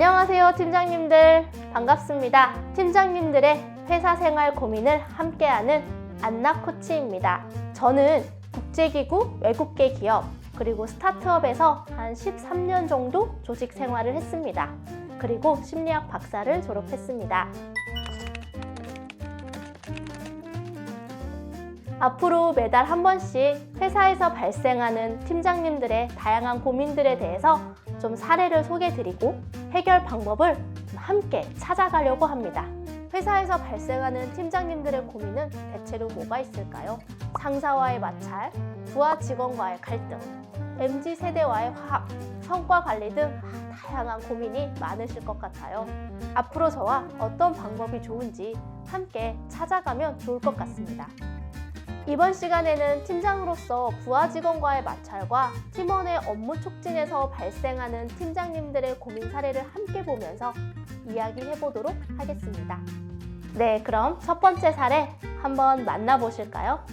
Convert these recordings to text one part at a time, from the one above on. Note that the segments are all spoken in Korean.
안녕하세요, 팀장님들. 반갑습니다. 팀장님들의 회사 생활 고민을 함께하는 안나 코치입니다. 저는 국제기구, 외국계 기업, 그리고 스타트업에서 한 13년 정도 조직 생활을 했습니다. 그리고 심리학 박사를 졸업했습니다. 앞으로 매달 한 번씩 회사에서 발생하는 팀장님들의 다양한 고민들에 대해서 좀 사례를 소개해드리고 해결 방법을 함께 찾아가려고 합니다. 회사에서 발생하는 팀장님들의 고민은 대체로 뭐가 있을까요? 상사와의 마찰, 부하 직원과의 갈등, MZ세대와의 화합, 성과 관리 등 다양한 고민이 많으실 것 같아요. 앞으로 저와 어떤 방법이 좋은지 함께 찾아가면 좋을 것 같습니다. 이번 시간에는 팀장으로서 부하 직원과의 마찰과 팀원의 업무 촉진에서 발생하는 팀장님들의 고민 사례를 함께 보면서 이야기해 보도록 하겠습니다. 네, 그럼 첫 번째 사례 한번 만나보실까요?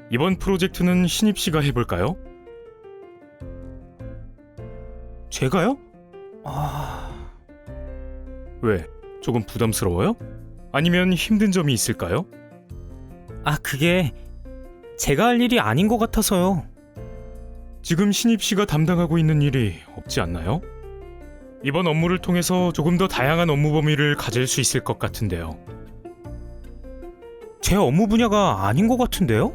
이번 프로젝트는 신입 씨가 해볼까요? 제가요? 왜? 조금 부담스러워요? 아니면 힘든 점이 있을까요? 그게 제가 할 일이 아닌 것 같아서요. 지금 신입 씨가 담당하고 있는 일이 없지 않나요? 이번 업무를 통해서 조금 더 다양한 업무 범위를 가질 수 있을 것 같은데요. 제 업무 분야가 아닌 것 같은데요?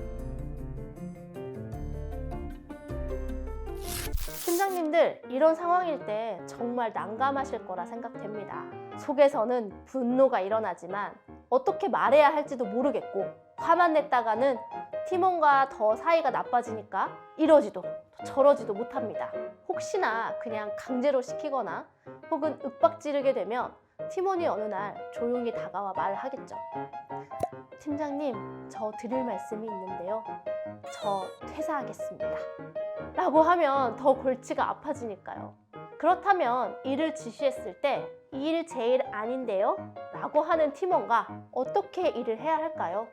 팀장님들, 이런 상황일 때 정말 난감하실 거라 생각됩니다. 속에서는 분노가 일어나지만 어떻게 말해야 할지도 모르겠고, 화만 냈다가는 팀원과 더 사이가 나빠지니까 이러지도 저러지도 못합니다. 혹시나 그냥 강제로 시키거나 혹은 윽박지르게 되면 팀원이 어느 날 조용히 다가와 말을 하겠죠. 팀장님, 저 드릴 말씀이 있는데요. 저 퇴사하겠습니다. 라고 하면 더 골치가 아파지니까요. 그렇다면 일을 지시했을 때 이 일 제 일 아닌데요? 라고 하는 팀원과 어떻게 일을 해야 할까요?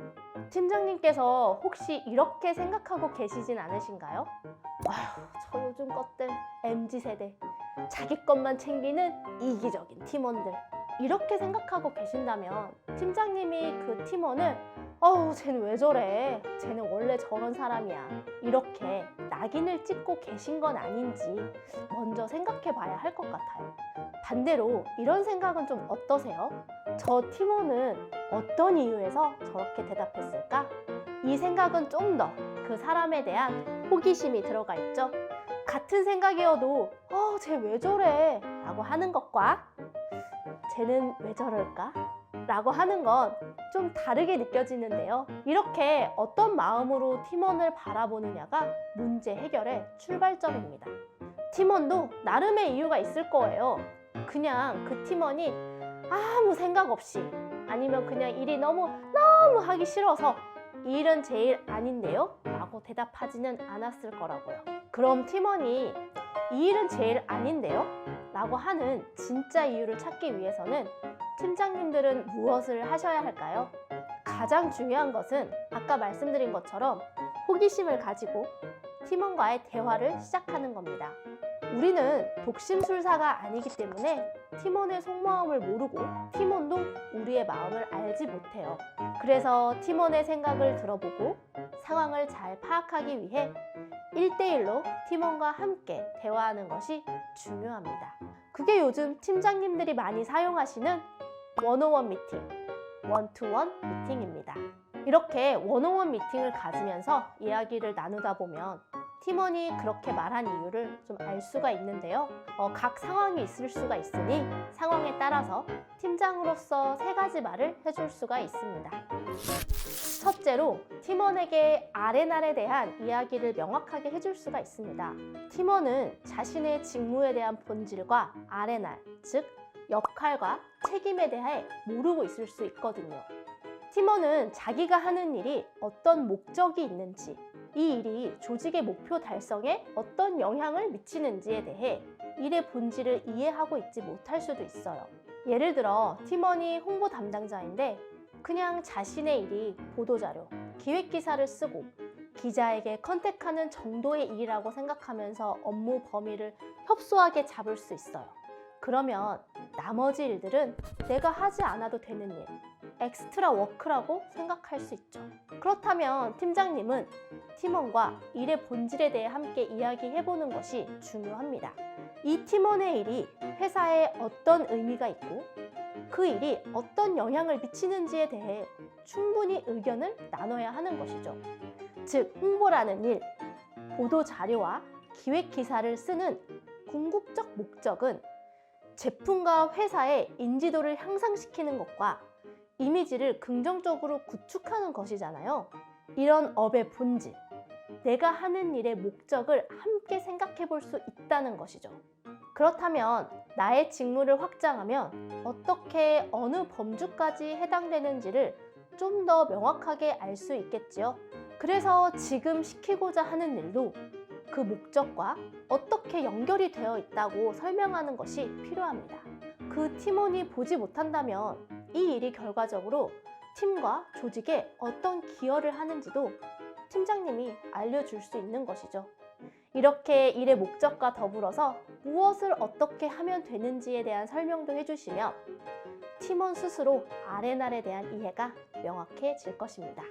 팀장님께서 혹시 이렇게 생각하고 계시진 않으신가요? 저 요즘 것들 MZ세대, 자기 것만 챙기는 이기적인 팀원들, 이렇게 생각하고 계신다면 팀장님이 그 팀원을 쟤는 왜 저래? 쟤는 원래 저런 사람이야. 이렇게 낙인을 찍고 계신 건 아닌지 먼저 생각해 봐야 할 것 같아요. 반대로 이런 생각은 좀 어떠세요? 저 팀원은 어떤 이유에서 저렇게 대답했을까? 이 생각은 좀 더 그 사람에 대한 호기심이 들어가 있죠. 같은 생각이어도 쟤 왜 저래? 라고 하는 것과 쟤는 왜 저럴까? 라고 하는 건 좀 다르게 느껴지는데요. 이렇게 어떤 마음으로 팀원을 바라보느냐가 문제 해결의 출발점입니다. 팀원도 나름의 이유가 있을 거예요. 그냥 그 팀원이 아무 생각 없이, 아니면 그냥 일이 너무 하기 싫어서 이 일은 제 일 아닌데요? 라고 대답하지는 않았을 거라고요. 그럼 팀원이 이 일은 제 일 아닌데요? 라고 하는 진짜 이유를 찾기 위해서는 팀장님들은 무엇을 하셔야 할까요? 가장 중요한 것은 아까 말씀드린 것처럼 호기심을 가지고 팀원과의 대화를 시작하는 겁니다. 우리는 독심술사가 아니기 때문에 팀원의 속마음을 모르고 팀원도 우리의 마음을 알지 못해요. 그래서 팀원의 생각을 들어보고 상황을 잘 파악하기 위해 1대1로 팀원과 함께 대화하는 것이 중요합니다. 그게 요즘 팀장님들이 많이 사용하시는 원오원 미팅, 원투원 미팅입니다. 이렇게 원오원 미팅을 가지면서 이야기를 나누다 보면 팀원이 그렇게 말한 이유를 좀 알 수가 있는데요. 각 상황이 있을 수가 있으니 상황에 따라서 팀장으로서 3가지 말을 해줄 수가 있습니다. 첫째로, 팀원에게 R&R에 대한 이야기를 명확하게 해줄 수가 있습니다. 팀원은 자신의 직무에 대한 본질과 R&R, 즉 역할과 책임에 대해 모르고 있을 수 있거든요. 팀원은 자기가 하는 일이 어떤 목적이 있는지, 이 일이 조직의 목표 달성에 어떤 영향을 미치는지에 대해 일의 본질을 이해하고 있지 못할 수도 있어요. 예를 들어 팀원이 홍보 담당자인데 그냥 자신의 일이 보도자료, 기획기사를 쓰고 기자에게 컨택하는 정도의 일이라고 생각하면서 업무 범위를 협소하게 잡을 수 있어요. 그러면 나머지 일들은 내가 하지 않아도 되는 일, 엑스트라 워크라고 생각할 수 있죠. 그렇다면 팀장님은 팀원과 일의 본질에 대해 함께 이야기해보는 것이 중요합니다. 이 팀원의 일이 회사에 어떤 의미가 있고 그 일이 어떤 영향을 미치는지에 대해 충분히 의견을 나눠야 하는 것이죠. 즉, 홍보라는 일, 보도 자료와 기획 기사를 쓰는 궁극적 목적은 제품과 회사의 인지도를 향상시키는 것과 이미지를 긍정적으로 구축하는 것이잖아요. 이런 업의 본질, 내가 하는 일의 목적을 함께 생각해 볼 수 있다는 것이죠. 그렇다면 나의 직무를 확장하면 어떻게 어느 범주까지 해당되는지를 좀 더 명확하게 알 수 있겠지요. 그래서 지금 시키고자 하는 일도 그 목적과 어떻게 연결이 되어 있다고 설명하는 것이 필요합니다. 그 팀원이 보지 못한다면 이 일이 결과적으로 팀과 조직에 어떤 기여를 하는지도 팀장님이 알려줄 수 있는 것이죠. 이렇게 일의 목적과 더불어서 무엇을 어떻게 하면 되는지에 대한 설명도 해주시면 팀원 스스로 R&R에 대한 이해가 명확해질 것입니다.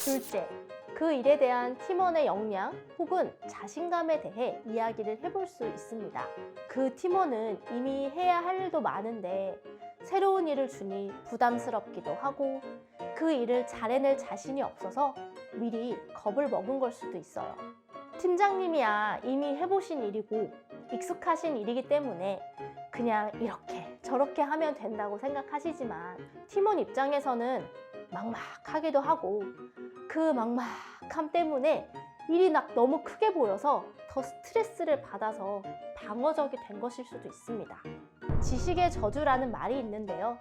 둘째, 그 일에 대한 팀원의 역량 혹은 자신감에 대해 이야기를 해볼 수 있습니다. 그 팀원은 이미 해야 할 일도 많은데 새로운 일을 주니 부담스럽기도 하고 그 일을 잘해낼 자신이 없어서 미리 겁을 먹은 걸 수도 있어요. 팀장님이야 이미 해보신 일이고 익숙하신 일이기 때문에 그냥 이렇게 저렇게 하면 된다고 생각하시지만 팀원 입장에서는 막막하기도 하고 그 막막함 때문에 일이 너무 크게 보여서 더 스트레스를 받아서 방어적이 된 것일 수도 있습니다. 지식의 저주라는 말이 있는데요.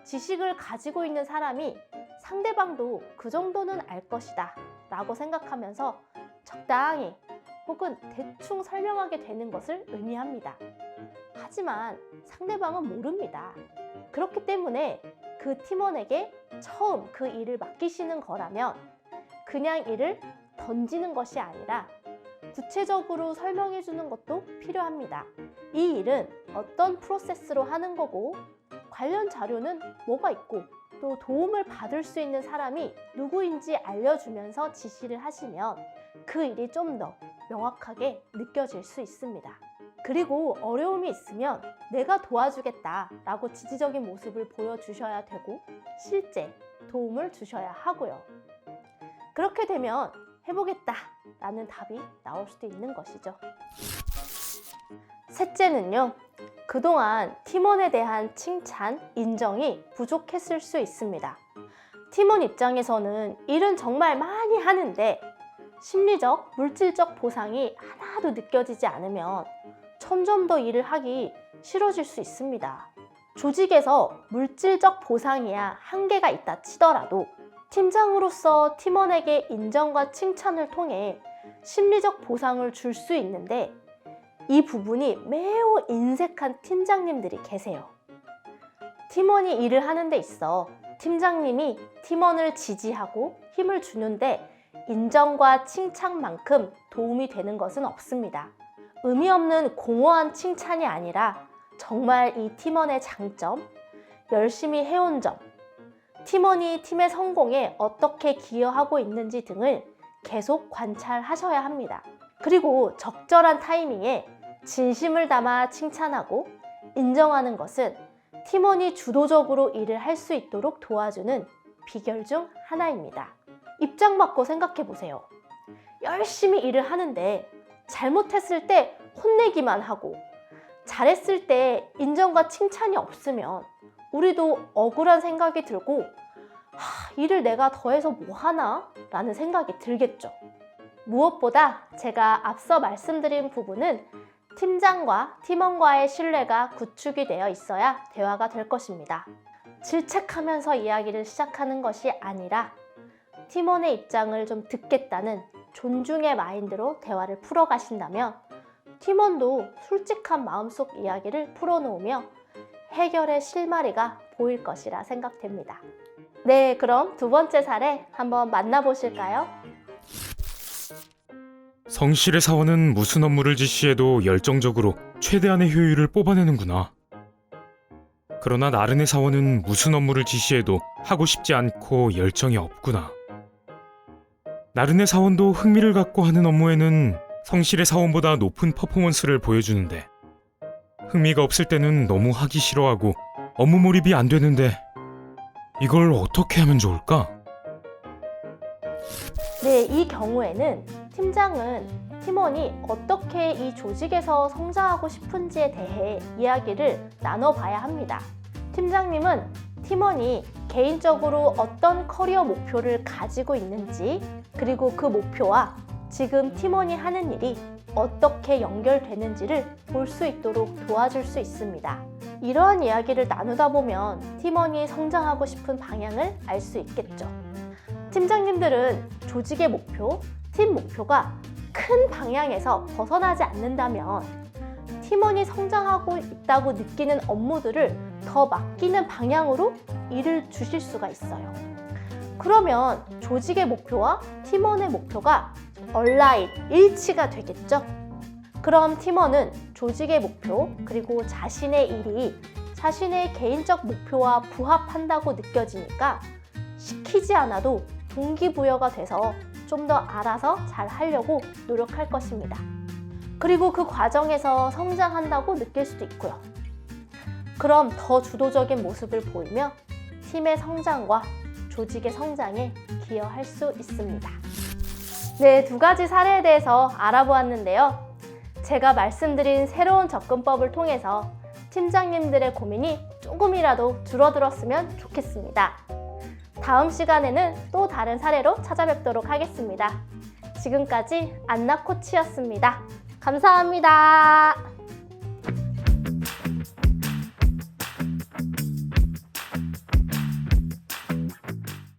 지식을 가지고 있는 사람이 상대방도 그 정도는 알 것이다 라고 생각하면서 적당히 혹은 대충 설명하게 되는 것을 의미합니다. 하지만 상대방은 모릅니다. 그렇기 때문에 그 팀원에게 처음 그 일을 맡기시는 거라면 그냥 일을 던지는 것이 아니라 구체적으로 설명해 주는 것도 필요합니다. 이 일은 어떤 프로세스로 하는 거고 관련 자료는 뭐가 있고 또 도움을 받을 수 있는 사람이 누구인지 알려주면서 지시를 하시면 그 일이 좀 더 명확하게 느껴질 수 있습니다. 그리고 어려움이 있으면 내가 도와주겠다 라고 지지적인 모습을 보여주셔야 되고 실제 도움을 주셔야 하고요. 그렇게 되면 해보겠다 라는 답이 나올 수도 있는 것이죠. 셋째는요. 그동안 팀원에 대한 칭찬, 인정이 부족했을 수 있습니다. 팀원 입장에서는 일은 정말 많이 하는데 심리적, 물질적 보상이 하나도 느껴지지 않으면 점점 더 일을 하기 싫어질 수 있습니다. 조직에서 물질적 보상이야 한계가 있다 치더라도 팀장으로서 팀원에게 인정과 칭찬을 통해 심리적 보상을 줄 수 있는데 이 부분이 매우 인색한 팀장님들이 계세요. 팀원이 일을 하는 데 있어 팀장님이 팀원을 지지하고 힘을 주는데 인정과 칭찬만큼 도움이 되는 것은 없습니다. 의미 없는 공허한 칭찬이 아니라 정말 이 팀원의 장점, 열심히 해온 점, 팀원이 팀의 성공에 어떻게 기여하고 있는지 등을 계속 관찰하셔야 합니다. 그리고 적절한 타이밍에 진심을 담아 칭찬하고 인정하는 것은 팀원이 주도적으로 일을 할 수 있도록 도와주는 비결 중 하나입니다. 입장 바꿔 생각해 보세요. 열심히 일을 하는데 잘못했을 때 혼내기만 하고 잘했을 때 인정과 칭찬이 없으면 우리도 억울한 생각이 들고 일을 내가 더해서 뭐 하나? 라는 생각이 들겠죠. 무엇보다 제가 앞서 말씀드린 부분은 팀장과 팀원과의 신뢰가 구축이 되어 있어야 대화가 될 것입니다. 질책하면서 이야기를 시작하는 것이 아니라 팀원의 입장을 좀 듣겠다는 존중의 마인드로 대화를 풀어가신다면 팀원도 솔직한 마음속 이야기를 풀어놓으며 해결의 실마리가 보일 것이라 생각됩니다. 네, 그럼 두 번째 사례 한번 만나보실까요? 성실의 사원은 무슨 업무를 지시해도 열정적으로 최대한의 효율을 뽑아내는구나. 그러나 나른의 사원은 무슨 업무를 지시해도 하고 싶지 않고 열정이 없구나. 나른의 사원도 흥미를 갖고 하는 업무에는 성실의 사원보다 높은 퍼포먼스를 보여주는데 흥미가 없을 때는 너무 하기 싫어하고 업무 몰입이 안 되는데 이걸 어떻게 하면 좋을까? 네, 이 경우에는 팀장은 팀원이 어떻게 이 조직에서 성장하고 싶은지에 대해 이야기를 나눠봐야 합니다. 팀장님은 팀원이 개인적으로 어떤 커리어 목표를 가지고 있는지, 그리고 그 목표와 지금 팀원이 하는 일이 어떻게 연결되는지를 볼 수 있도록 도와줄 수 있습니다. 이러한 이야기를 나누다 보면 팀원이 성장하고 싶은 방향을 알 수 있겠죠. 팀장님들은 조직의 목표, 팀 목표가 큰 방향에서 벗어나지 않는다면 팀원이 성장하고 있다고 느끼는 업무들을 더 맡기는 방향으로 일을 주실 수가 있어요. 그러면 조직의 목표와 팀원의 목표가 얼라인, 일치가 되겠죠? 그럼 팀원은 조직의 목표, 그리고 자신의 일이 자신의 개인적 목표와 부합한다고 느껴지니까 시키지 않아도 동기부여가 돼서 좀 더 알아서 잘 하려고 노력할 것입니다. 그리고 그 과정에서 성장한다고 느낄 수도 있고요. 그럼 더 주도적인 모습을 보이며 팀의 성장과 조직의 성장에 기여할 수 있습니다. 네, 2가지 사례에 대해서 알아보았는데요. 제가 말씀드린 새로운 접근법을 통해서 팀장님들의 고민이 조금이라도 줄어들었으면 좋겠습니다. 다음 시간에는 또 다른 사례로 찾아뵙도록 하겠습니다. 지금까지 안나 코치였습니다. 감사합니다.